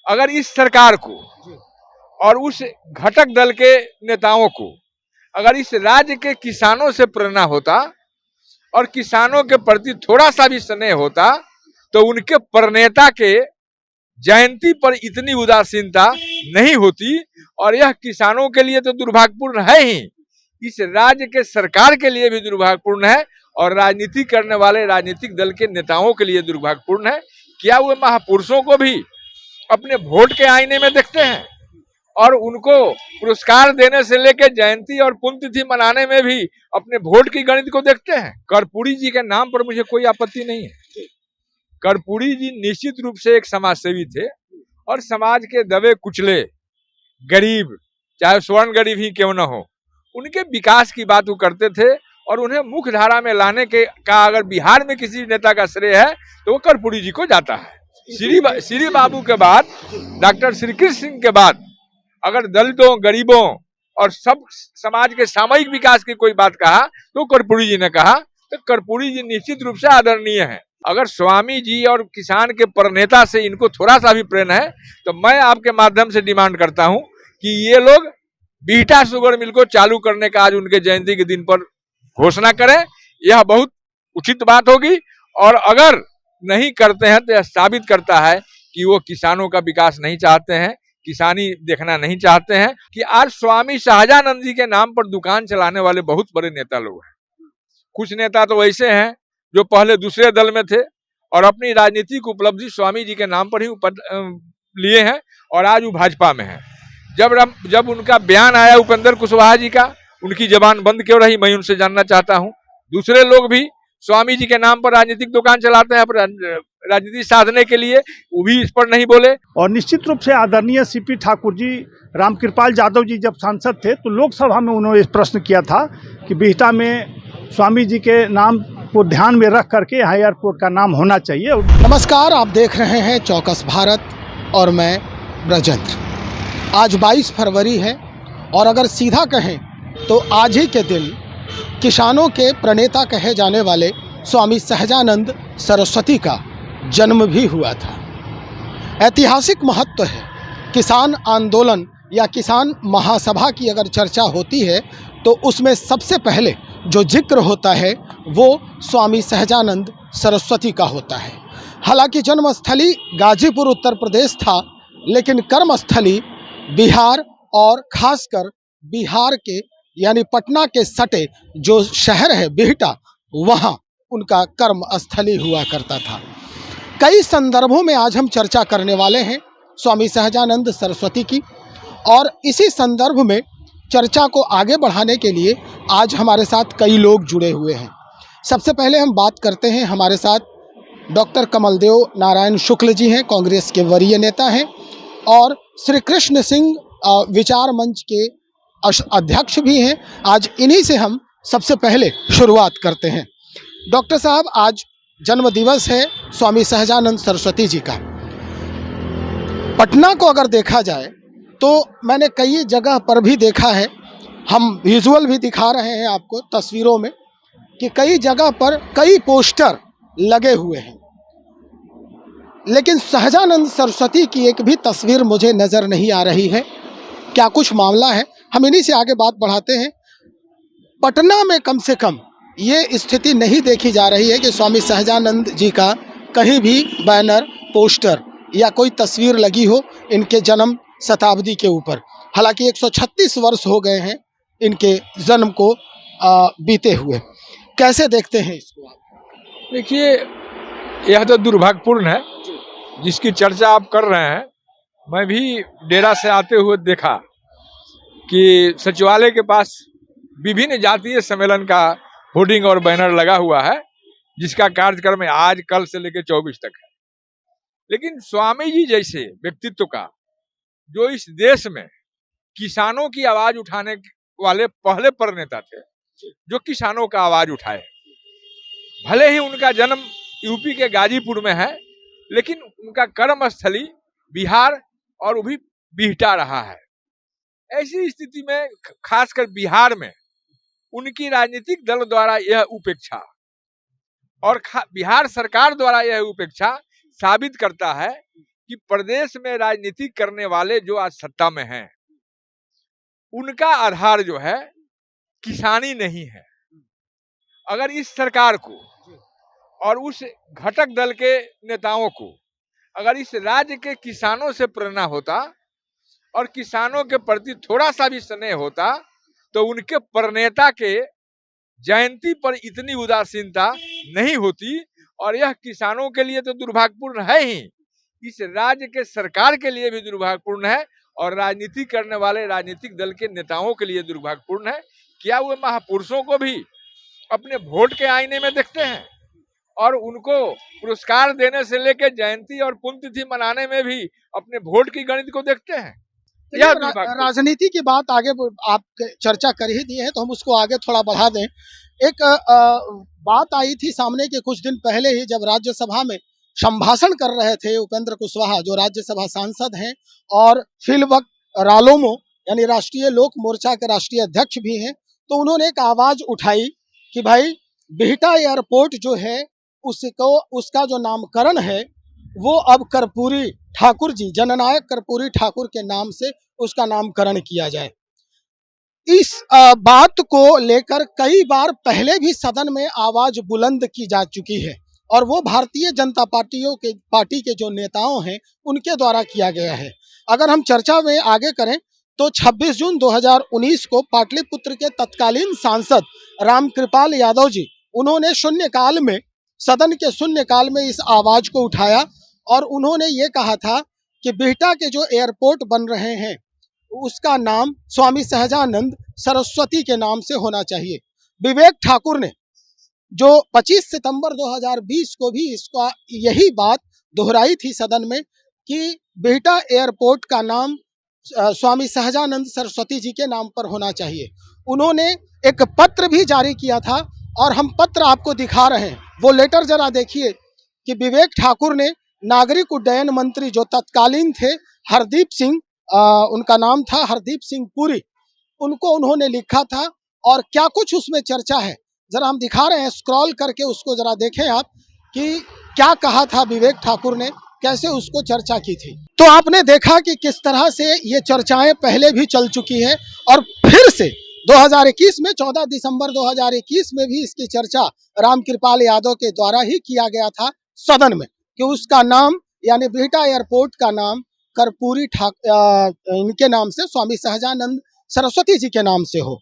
अगर इस सरकार को और उस घटक दल के नेताओं को अगर इस राज्य के किसानों से प्रेरणा होता और किसानों के प्रति थोड़ा सा भी स्नेह होता तो उनके प्रणेता के जयंती पर इतनी उदासीनता नहीं होती। और यह किसानों के लिए तो दुर्भाग्यपूर्ण है ही, इस राज्य के सरकार के लिए भी दुर्भाग्यपूर्ण है और राजनीति करने वाले राजनीतिक दल के नेताओं के लिए दुर्भाग्यपूर्ण है। क्या वो महापुरुषों को भी अपने वोट के आईने में देखते हैं और उनको पुरस्कार देने से लेकर जयंती और पुण्यतिथि मनाने में भी अपने वोट की गणित को देखते हैं? कर्पूरी जी के नाम पर मुझे कोई आपत्ति नहीं है। कर्पूरी जी निश्चित रूप से एक समाजसेवी थे और समाज के दबे कुचले गरीब, चाहे स्वर्ण गरीब ही क्यों न हो, उनके विकास की बात वो करते थे और उन्हें मुख्य धारा में लाने के का अगर बिहार में किसी नेता का श्रेय है तो वो कर्पूरी जी को जाता है। श्री बाबू के बाद, डॉक्टर श्री कृष्ण सिंह के बाद अगर दलितों, गरीबों और सब समाज के सामूहिक विकास की कोई बात कहा तो कर्पूरी जी ने कहा। तो कर्पूरी जी निश्चित रूप से आदरणीय है। अगर स्वामी जी और किसान के प्रणेता से इनको थोड़ा सा भी प्रेम है तो मैं आपके माध्यम से डिमांड करता हूं कि ये लोग बीटा शुगर मिल को चालू करने का आज उनके जयंती के दिन पर घोषणा करें। यह बहुत उचित बात होगी और अगर नहीं करते हैं तो यह साबित करता है कि वो किसानों का विकास नहीं चाहते हैं, किसानी देखना नहीं चाहते हैं। कि आज स्वामी सहजानंद जी के नाम पर दुकान चलाने वाले बहुत बड़े नेता लोग हैं। कुछ नेता तो ऐसे हैं जो पहले दूसरे दल में थे और अपनी राजनीतिक उपलब्धि स्वामी जी के नाम पर ही लिए हैं और आज वो भाजपा में है। जब उनका बयान आया उपेंद्र कुशवाहा जी का, उनकी जबान बंद क्यों रही, मैं उनसे जानना चाहता हूं। दूसरे लोग भी स्वामी जी के नाम पर राजनीतिक दुकान चलाते हैं राजनीति साधने के लिए, वो भी इस पर नहीं बोले। और निश्चित रूप से आदरणीय सीपी ठाकुर जी, रामकृपाल यादव जी जब सांसद थे तो लोकसभा में उन्होंने प्रश्न किया था कि बिहटा में स्वामी जी के नाम को ध्यान में रख करके यहाँ एयरपोर्ट का नाम होना चाहिए। नमस्कार, आप देख रहे हैं चौकस भारत और मैं ब्रजेंद्र। आज 22 फरवरी है और अगर सीधा कहें तो आज ही के दिन किसानों के प्रणेता कहे जाने वाले स्वामी सहजानंद सरस्वती का जन्म भी हुआ था। ऐतिहासिक महत्व है। किसान आंदोलन या किसान महासभा की अगर चर्चा होती है तो उसमें सबसे पहले जो जिक्र होता है वो स्वामी सहजानंद सरस्वती का होता है। हालांकि जन्मस्थली गाजीपुर उत्तर प्रदेश था, लेकिन कर्मस्थली बिहार और खासकर बिहार के यानी पटना के सटे जो शहर है बिहटा, वहाँ उनका कर्म स्थली हुआ करता था। कई संदर्भों में आज हम चर्चा करने वाले हैं स्वामी सहजानंद सरस्वती की, और इसी संदर्भ में चर्चा को आगे बढ़ाने के लिए आज हमारे साथ कई लोग जुड़े हुए हैं। सबसे पहले हम बात करते हैं, हमारे साथ डॉक्टर कमलदेव नारायण शुक्ल जी हैं, कांग्रेस के वरीय नेता हैं और श्री कृष्ण सिंह विचार मंच के अध्यक्ष भी हैं। आज इन्हीं से हम सबसे पहले शुरुआत करते हैं। डॉक्टर साहब, आज जन्म दिवस है स्वामी सहजानंद सरस्वती जी का। पटना को अगर देखा जाए तो मैंने कई जगह पर भी देखा है, हम विजुअल भी दिखा रहे हैं आपको तस्वीरों में, कि कई जगह पर कई पोस्टर लगे हुए हैं, लेकिन सहजानंद सरस्वती की एक भी तस्वीर मुझे नज़र नहीं आ रही है। क्या कुछ मामला है? हम इन्हीं से आगे बात बढ़ाते हैं। पटना में कम से कम ये स्थिति नहीं देखी जा रही है कि स्वामी सहजानंद जी का कहीं भी बैनर, पोस्टर या कोई तस्वीर लगी हो इनके जन्म शताब्दी के ऊपर। हालांकि 136 वर्ष हो गए हैं इनके जन्म को बीते हुए। कैसे देखते हैं इसको आप? देखिए, यह तो दुर्भाग्यपूर्ण है जिसकी चर्चा आप कर रहे हैं। मैं भी डेरा से आते हुए देखा कि सचिवालय के पास विभिन्न जातीय सम्मेलन का होर्डिंग और बैनर लगा हुआ है, जिसका कार्यक्रम आज कल से लेकर 24 तक है। लेकिन स्वामी जी जैसे व्यक्तित्व का, जो इस देश में किसानों की आवाज उठाने वाले पहले प्रणेता थे, जो किसानों का आवाज उठाए, भले ही उनका जन्म यूपी के गाजीपुर में है, लेकिन उनका कर्मस्थली बिहार और वो भी बिहटा रहा है। ऐसी स्थिति में खासकर बिहार में उनकी राजनीतिक दल द्वारा यह उपेक्षा और बिहार सरकार द्वारा यह उपेक्षा साबित करता है कि प्रदेश में राजनीति करने वाले जो आज सत्ता में हैं, उनका आधार जो है किसानी नहीं है। अगर इस सरकार को और उस घटक दल के नेताओं को अगर इस राज्य के किसानों से प्रेरणा होता और किसानों के प्रति थोड़ा सा भी स्नेह होता, तो उनके प्रणेता के जयंती पर इतनी उदासीनता नहीं होती। और यह किसानों के लिए तो दुर्भाग्यपूर्ण है ही, इस राज्य के सरकार के लिए भी दुर्भाग्यपूर्ण है और राजनीति करने वाले राजनीतिक दल के नेताओं के लिए दुर्भाग्यपूर्ण है। क्या वे महापुरुषों को भी अपने वोट के आईने में देखते हैं और उनको पुरस्कार देने से लेकर जयंती और पुण्यतिथि मनाने में भी अपने वोट की गणित को देखते हैं? यह राजनीति की बात आगे आप चर्चा कर ही दिए हैं, तो हम उसको आगे थोड़ा बढ़ा दें। एक बात आई थी सामने के कुछ दिन पहले ही, जब राज्यसभा में संभाषण कर रहे थे उपेंद्र कुशवाहा, जो राज्यसभा सांसद हैं और फिलवक्त रालोमो यानी राष्ट्रीय लोक मोर्चा के राष्ट्रीय अध्यक्ष भी हैं, तो उन्होंने एक आवाज उठाई कि भाई बिहटा एयरपोर्ट जो है उसका जो नामकरण है वो अब कर्पूरी ठाकुर जी, जननायक कर्पूरी ठाकुर के नाम से उसका नामकरण किया जाए। इस बात को लेकर कई बार पहले भी सदन में आवाज बुलंद की जा चुकी है और वो भारतीय जनता पार्टी के जो नेताओं हैं उनके द्वारा किया गया है। अगर हम चर्चा में आगे करें तो 26 जून 2019 को पाटलिपुत्र के तत्कालीन सांसद रामकृपाल यादव जी, उन्होंने शून्यकाल में, सदन के शून्यकाल में इस आवाज को उठाया और उन्होंने ये कहा था कि बिहटा के जो एयरपोर्ट बन रहे हैं उसका नाम स्वामी सहजानंद सरस्वती के नाम से होना चाहिए। विवेक ठाकुर ने जो 25 सितंबर 2020 को भी इसका यही बात दोहराई थी सदन में कि बिहटा एयरपोर्ट का नाम स्वामी सहजानंद सरस्वती जी के नाम पर होना चाहिए। उन्होंने एक पत्र भी जारी किया था और हम पत्र आपको दिखा रहे हैं, वो लेटर जरा देखिए कि विवेक ठाकुर ने नागरिक उड्डयन मंत्री जो तत्कालीन थे हरदीप सिंह, उनका नाम था हरदीप सिंह पुरी, उनको उन्होंने लिखा था और क्या कुछ उसमें चर्चा है जरा हम दिखा रहे हैं, स्क्रॉल करके उसको जरा देखें आप कि क्या कहा था विवेक ठाकुर ने, कैसे उसको चर्चा की थी। तो आपने देखा कि किस तरह से ये चर्चाएं पहले भी चल चुकी है और फिर से 2021 में 14 दिसंबर 2021 में भी इसकी चर्चा रामकृपाल यादव के द्वारा ही किया गया था सदन में कि उसका नाम यानी बिहटा एयरपोर्ट का नाम कर्पूरी इनके नाम से, स्वामी सहजानंद सरस्वती जी के नाम से हो।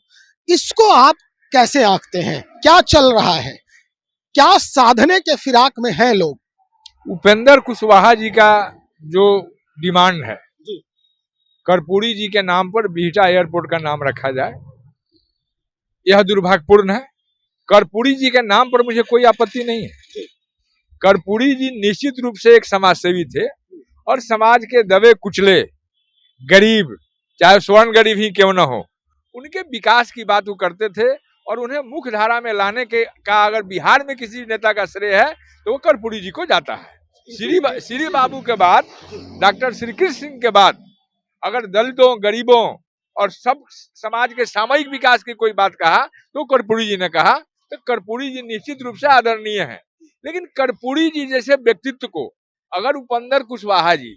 इसको आप कैसे आंकते हैं? क्या चल रहा है? क्या साधने के फिराक में हैं लोग? उपेंद्र कुशवाहा जी का जो डिमांड है कर्पूरी जी के नाम पर बिहटा एयरपोर्ट का नाम रखा जाए, यह दुर्भाग्यपूर्ण है। कर्पूरी जी के नाम पर मुझे कोई आपत्ति नहीं है। कर्पूरी जी निश्चित रूप से एक समाजसेवी थे और समाज के दबे कुचले गरीब, चाहे स्वर्ण गरीब ही क्यों न हो, उनके विकास की बात वो करते थे और उन्हें मुख्य धारा में लाने के का अगर बिहार में किसी नेता का श्रेय है तो वो कर्पूरी जी को जाता है। श्री बाबू के बाद, डॉक्टर श्री कृष्ण सिंह के बाद अगर दलितों, गरीबों और सब समाज के सामूहिक विकास की कोई बात कहा तो कर्पूरी जी ने कहा। तो कर्पूरी जी निश्चित रूप से आदरणीय है, लेकिन कर्पूरी जी जैसे व्यक्तित्व को अगर उपेंद्र कुशवाहा जी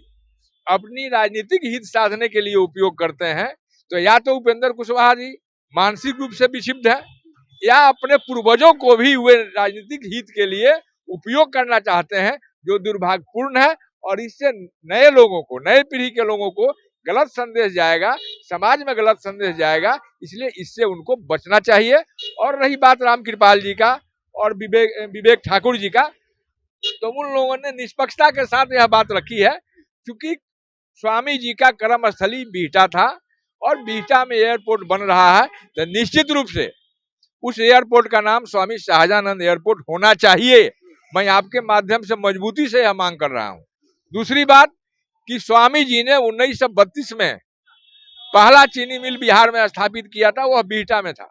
अपनी राजनीतिक हित साधने के लिए उपयोग करते हैं तो या तो उपेंद्र कुशवाहा जी मानसिक रूप से विक्षिप्त है या अपने पूर्वजों को भी वे राजनीतिक हित के लिए उपयोग करना चाहते हैं, जो दुर्भाग्यपूर्ण है। और इससे नए लोगों को, नए पीढ़ी के लोगों को गलत संदेश जाएगा, समाज में गलत संदेश जाएगा, इसलिए इससे उनको बचना चाहिए। और रही बात रामकृपाल जी का और विवेक ठाकुर जी का, तो उन लोगों ने निष्पक्षता के साथ यह बात रखी है क्योंकि स्वामी जी का कर्मस्थली बिहटा था और बिहटा में एयरपोर्ट बन रहा है तो निश्चित रूप से उस एयरपोर्ट का नाम स्वामी शाहजानंद एयरपोर्ट होना चाहिए। मैं आपके माध्यम से मजबूती से यह मांग कर रहा हूं। दूसरी बात कि स्वामी जी ने 1932 में पहला चीनी मिल बिहार में स्थापित किया था, वह बिहटा में था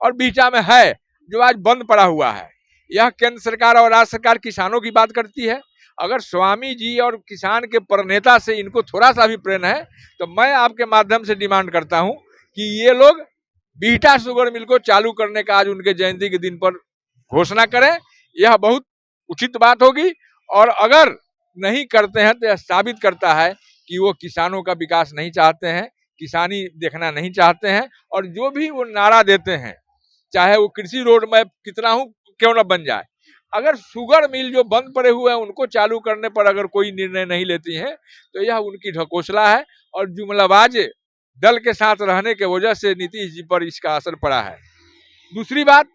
और बिहटा में है जो आज बंद पड़ा हुआ है। यह केंद्र सरकार और राज्य सरकार किसानों की बात करती है। अगर स्वामी जी और किसान के प्रणेता से इनको थोड़ा सा भी प्रेम है तो मैं आपके माध्यम से डिमांड करता हूं कि ये लोग बिहटा शुगर मिल को चालू करने का आज उनके जयंती के दिन पर घोषणा करें, यह बहुत उचित बात होगी। और अगर नहीं करते हैं तो यह साबित करता है कि वो किसानों का विकास नहीं चाहते हैं, किसानी देखना नहीं चाहते हैं। और जो भी वो नारा देते हैं, चाहे वो कृषि रोड मैप कितना हो क्यों न बन जाए, अगर शुगर मिल जो बंद पड़े हुए हैं उनको चालू करने पर अगर कोई निर्णय नहीं लेती हैं तो यह उनकी ढकोसला है और जुमलाबाज दल के साथ रहने के वजह से नीतीश जी पर इसका असर पड़ा है। दूसरी बात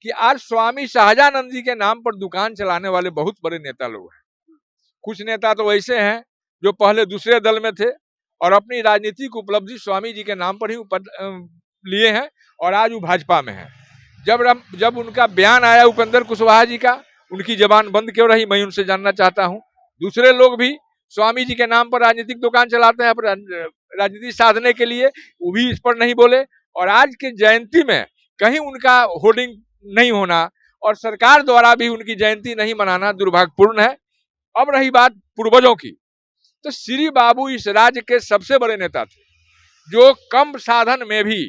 कि आज स्वामी शाहजानंद जी के नाम पर दुकान चलाने वाले बहुत बड़े नेता लोग हैं। कुछ नेता तो ऐसे हैं जो पहले दूसरे दल में थे और अपनी राजनीतिक उपलब्धि स्वामी जी के नाम पर ही लिए हैं और आज वो भाजपा में है। जब उनका बयान आया उपेंद्र कुशवाहा जी का, उनकी जबान बंद क्यों रही, मैं उनसे जानना चाहता हूं। दूसरे लोग भी स्वामी जी के नाम पर राजनीतिक दुकान चलाते हैं राजनीति साधने के लिए, वो भी इस पर नहीं बोले। और आज के जयंती में कहीं उनका होर्डिंग नहीं होना और सरकार द्वारा भी उनकी जयंती नहीं मनाना दुर्भाग्यपूर्ण है। अब रही बात पूर्वजों की, तो श्री बाबू इस राज्य के सबसे बड़े नेता थे जो कम साधन में भी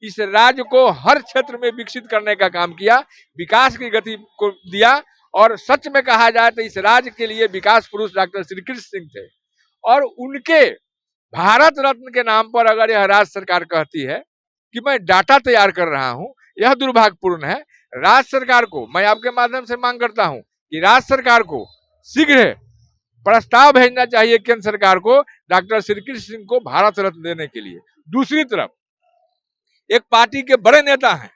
इस राज्य को हर क्षेत्र में विकसित करने का काम किया, विकास की गति को दिया। और सच में कहा जाए तो इस राज्य के लिए विकास पुरुष डॉक्टर श्री कृष्ण सिंह थे। और उनके भारत रत्न के नाम पर अगर यह राज्य सरकार कहती है कि मैं डाटा तैयार कर रहा हूं, यह दुर्भाग्यपूर्ण है। राज्य सरकार को मैं आपके माध्यम से मांग करता हूं कि राज्य सरकार को शीघ्र प्रस्ताव भेजना चाहिए केंद्र सरकार को डॉक्टर श्री कृष्ण सिंह को भारत रत्न देने के लिए। दूसरी तरफ एक पार्टी के बड़े नेता हैं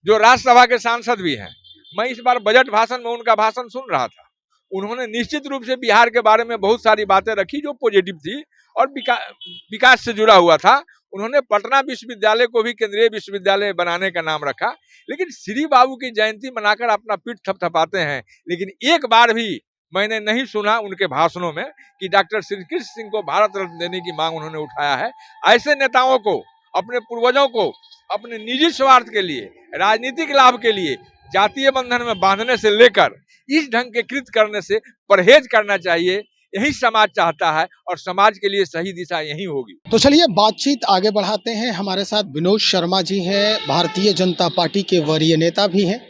जो राज्यसभा के सांसद भी हैं, मैं इस बार बजट भाषण में उनका भाषण सुन रहा था। उन्होंने निश्चित रूप से बिहार के बारे में बहुत सारी बातें रखी जो पॉजिटिव थी और विकास से जुड़ा हुआ था। उन्होंने पटना विश्वविद्यालय को भी केंद्रीय विश्वविद्यालय बनाने का नाम रखा, लेकिन श्री बाबू की जयंती मनाकर अपना पीठ थपथपाते हैं। लेकिन एक बार भी मैंने नहीं सुना उनके भाषणों में कि डॉक्टर श्री कृष्ण सिंह को भारत रत्न देने की मांग उन्होंने उठाया है। ऐसे नेताओं को, अपने पूर्वजों को अपने निजी स्वार्थ के लिए, राजनीतिक लाभ के लिए जातीय बंधन में बांधने से लेकर इस ढंग के कृत करने से परहेज करना चाहिए। यही समाज चाहता है और समाज के लिए सही दिशा यही होगी। तो चलिए बातचीत आगे बढ़ाते हैं। हमारे साथ विनोद शर्मा जी हैं, भारतीय जनता पार्टी के वरीय नेता भी हैं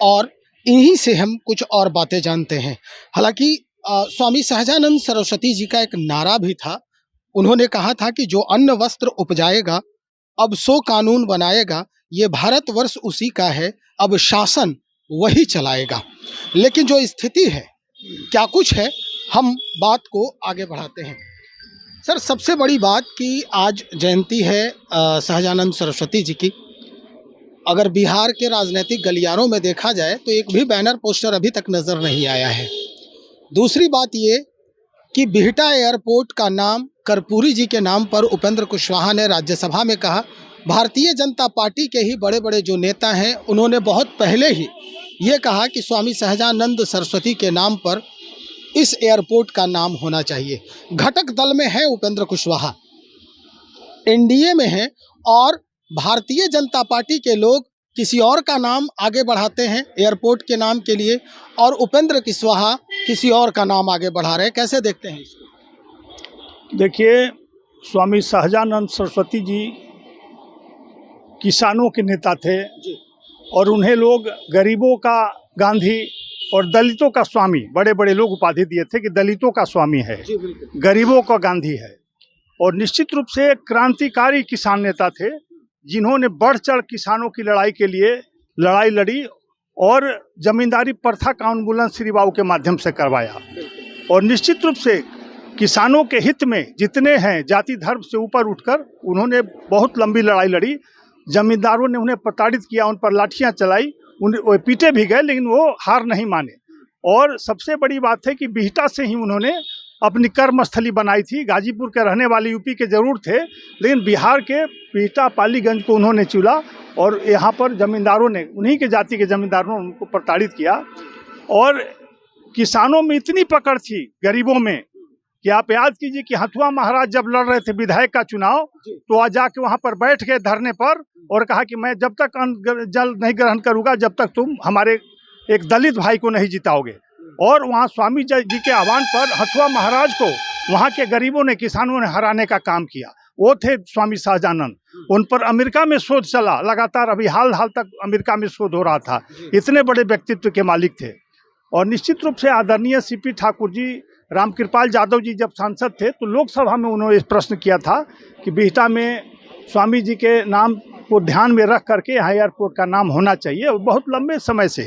और इन्हीं से हम कुछ और बातें जानते हैं। हालांकि स्वामी सहजानंद सरस्वती जी का एक नारा भी था। उन्होंने कहा था कि जो अन्न वस्त्र उपजाएगा अब सो कानून बनाएगा, ये भारतवर्ष उसी का है, अब शासन वही चलाएगा। लेकिन जो स्थिति है, क्या कुछ है, हम बात को आगे बढ़ाते हैं। सर, सबसे बड़ी बात कि आज जयंती है सहजानंद सरस्वती जी की। अगर बिहार के राजनीतिक गलियारों में देखा जाए तो एक भी बैनर पोस्टर अभी तक नज़र नहीं आया है। दूसरी बात ये कि बिहटा एयरपोर्ट का नाम कर्पूरी जी के नाम पर उपेंद्र कुशवाहा ने राज्यसभा में कहा। भारतीय जनता पार्टी के ही बड़े बड़े जो नेता हैं उन्होंने बहुत पहले ही ये कहा कि स्वामी सहजानंद सरस्वती के नाम पर इस एयरपोर्ट का नाम होना चाहिए। घटक दल में है उपेंद्र कुशवाहा, एनडीए में है और भारतीय जनता पार्टी के लोग किसी और का नाम आगे बढ़ाते हैं एयरपोर्ट के नाम के लिए और उपेंद्र कुशवाहा किसी और का नाम आगे बढ़ा रहे हैं। कैसे देखते हैं इसको? देखिए, स्वामी सहजानंद सरस्वती जी किसानों के नेता थे और उन्हें लोग गरीबों का गांधी और दलितों का स्वामी, बड़े बड़े लोग उपाधि दिए थे कि दलितों का स्वामी है, गरीबों का गांधी है। और निश्चित रूप से क्रांतिकारी किसान नेता थे जिन्होंने बढ़ चढ़ किसानों की लड़ाई के लिए लड़ाई लड़ी और जमींदारी प्रथा का उन्मूलन श्री बाबू के माध्यम से करवाया। और निश्चित रूप से किसानों के हित में जितने हैं, जाति धर्म से ऊपर उठकर उन्होंने बहुत लंबी लड़ाई लड़ी। जमींदारों ने उन्हें प्रताड़ित किया, उन पर लाठियां चलाई, वो पीटे भी गए लेकिन वो हार नहीं माने। और सबसे बड़ी बात है कि बिहटा से ही उन्होंने अपनी कर्मस्थली बनाई थी। गाजीपुर के रहने वाले यूपी के जरूर थे, लेकिन बिहार के बिहटा पालीगंज को उन्होंने चुना और यहाँ पर जमींदारों ने, उन्हीं के जाति के जमींदारों ने उनको प्रताड़ित किया। और किसानों में इतनी पकड़ थी गरीबों में कि आप याद कीजिए कि हथुआ महाराज जब लड़ रहे थे विधायक का चुनाव, तो आज जाके वहाँ पर बैठ गए धरने पर और कहा कि मैं जब तक अन्न जल नहीं ग्रहण करूँगा जब तक तुम हमारे एक दलित भाई को नहीं जिताओगे। और वहाँ स्वामी जी के आह्वान पर हथुआ महाराज को वहाँ के गरीबों ने, किसानों ने हराने का काम किया। वो थे स्वामी सहजानंद। उन पर अमेरिका में शोध चला लगातार, अभी हाल तक अमेरिका में शोध हो रहा था। इतने बड़े व्यक्तित्व के मालिक थे। और निश्चित रूप से आदरणीय सीपी ठाकुर जी रामकृपाल यादव जी जब सांसद थे तो लोकसभा में उन्होंने इस प्रश्न किया था कि बिहटा में स्वामी जी के नाम को ध्यान में रख करके यहाँ एयरपोर्ट का नाम होना चाहिए। और बहुत लंबे समय से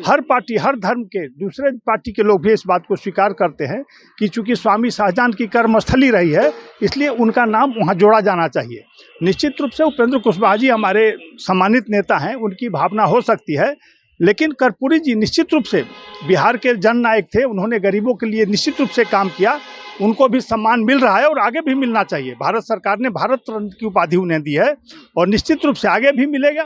हर पार्टी, हर धर्म के, दूसरे पार्टी के लोग भी इस बात को स्वीकार करते हैं कि चूंकि स्वामी शाहजहां की कर्मस्थली रही है, इसलिए उनका नाम वहाँ जोड़ा जाना चाहिए। निश्चित रूप से उपेंद्र कुशवाहा जी हमारे सम्मानित नेता हैं, उनकी भावना हो सकती है, लेकिन कर्पूरी जी निश्चित रूप से बिहार के जननायक थे। उन्होंने गरीबों के लिए निश्चित रूप से काम किया, उनको भी सम्मान मिल रहा है और आगे भी मिलना चाहिए। भारत सरकार ने भारत रत्न की उपाधि उन्हें दी है और निश्चित रूप से आगे भी मिलेगा।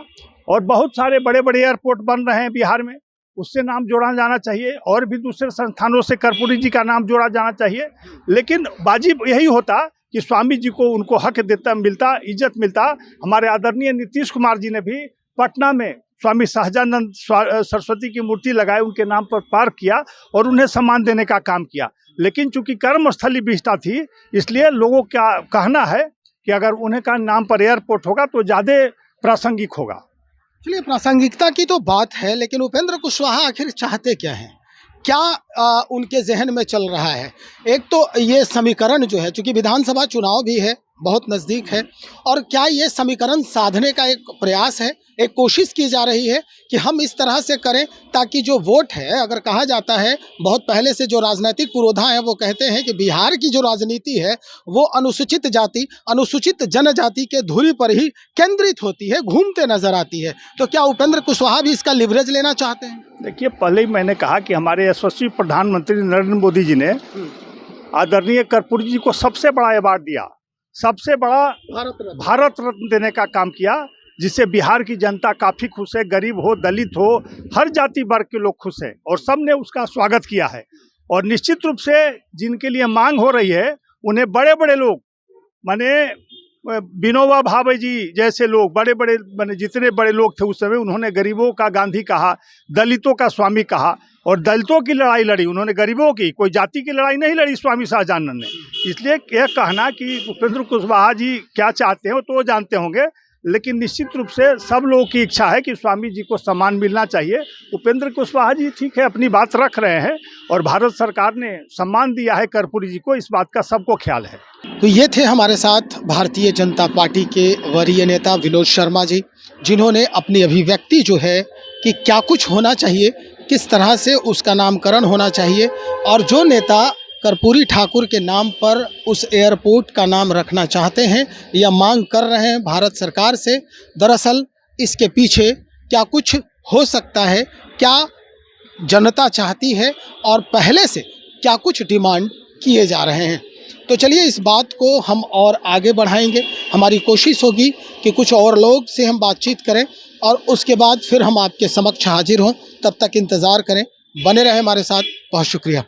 और बहुत सारे बड़े बड़े एयरपोर्ट बन रहे हैं बिहार में, उससे नाम जोड़ा जाना चाहिए और भी दूसरे संस्थानों से कर्पूरी जी का नाम जोड़ा जाना चाहिए। लेकिन वाजिब यही होता कि स्वामी जी को उनको हक देता मिलता, इज्जत मिलता। हमारे आदरणीय नीतीश कुमार जी ने भी पटना में स्वामी शाहजानंद सरस्वती की मूर्ति लगाए, उनके नाम पर पार्क किया और उन्हें सम्मान देने का काम किया। लेकिन चूंकि कर्मस्थली बिहटा थी, इसलिए लोगों का कहना है कि अगर उन्हें का नाम पर एयरपोर्ट होगा तो ज़्यादा प्रासंगिक होगा। चलिए, प्रासंगिकता की तो बात है, लेकिन उपेंद्र कुशवाहा आखिर चाहते क्या हैं? क्या उनके जहन में चल रहा है? एक तो ये समीकरण जो है, चूंकि विधानसभा चुनाव भी है, बहुत नज़दीक है, और क्या ये समीकरण साधने का एक प्रयास है, एक कोशिश की जा रही है कि हम इस तरह से करें ताकि जो वोट है, अगर कहा जाता है बहुत पहले से जो राजनीतिक पुरोधा है वो कहते हैं कि बिहार की जो राजनीति है वो अनुसूचित जाति, अनुसूचित जनजाति के धुरी पर ही केंद्रित होती है, घूमते नजर आती है। तो क्या उपेंद्र कुशवाहा भी इसका लिवरेज लेना चाहते हैं? देखिए, पहले ही मैंने कहा कि हमारे यशस्वी प्रधानमंत्री नरेंद्र मोदी जी ने आदरणीय कर्पूरी जी को सबसे बड़ा अवार्ड दिया, सबसे बड़ा भारत रत्न देने का काम किया, जिससे बिहार की जनता काफ़ी खुश है। गरीब हो, दलित हो, हर जाति वर्ग के लोग खुश हैं और सब ने उसका स्वागत किया है। और निश्चित रूप से जिनके लिए मांग हो रही है, उन्हें बड़े बड़े लोग, माने विनोबा भावे जी जैसे लोग, बड़े बड़े माने जितने बड़े लोग थे उस समय, उन्होंने गरीबों का गांधी कहा, दलितों का स्वामी कहा और दलितों की लड़ाई लड़ी उन्होंने, गरीबों की, कोई जाति की लड़ाई नहीं लड़ी स्वामी शाहजानंद ने। इसलिए यह कहना कि उपेंद्र कुशवाहा जी क्या चाहते हैं तो वो जानते होंगे, लेकिन निश्चित रूप से सब लोगों की इच्छा है कि स्वामी जी को सम्मान मिलना चाहिए। उपेंद्र कुशवाहा जी ठीक है, अपनी बात रख रहे हैं और भारत सरकार ने सम्मान दिया है कर्पूरी जी को, इस बात का सबको ख्याल है। तो ये थे हमारे साथ भारतीय जनता पार्टी के वरीय नेता विनोद शर्मा जी, जिन्होंने अपनी अभिव्यक्ति जो है कि क्या कुछ होना चाहिए, किस तरह से उसका नामकरण होना चाहिए, और जो नेता कर्पूरी ठाकुर के नाम पर उस एयरपोर्ट का नाम रखना चाहते हैं या मांग कर रहे हैं भारत सरकार से, दरअसल इसके पीछे क्या कुछ हो सकता है, क्या जनता चाहती है और पहले से क्या कुछ डिमांड किए जा रहे हैं। तो चलिए, इस बात को हम और आगे बढ़ाएंगे। हमारी कोशिश होगी कि कुछ और लोग से हम बातचीत करें और उसके बाद फिर हम आपके समक्ष हाजिर हों। तब तक इंतज़ार करें, बने रहें हमारे साथ। बहुत शुक्रिया।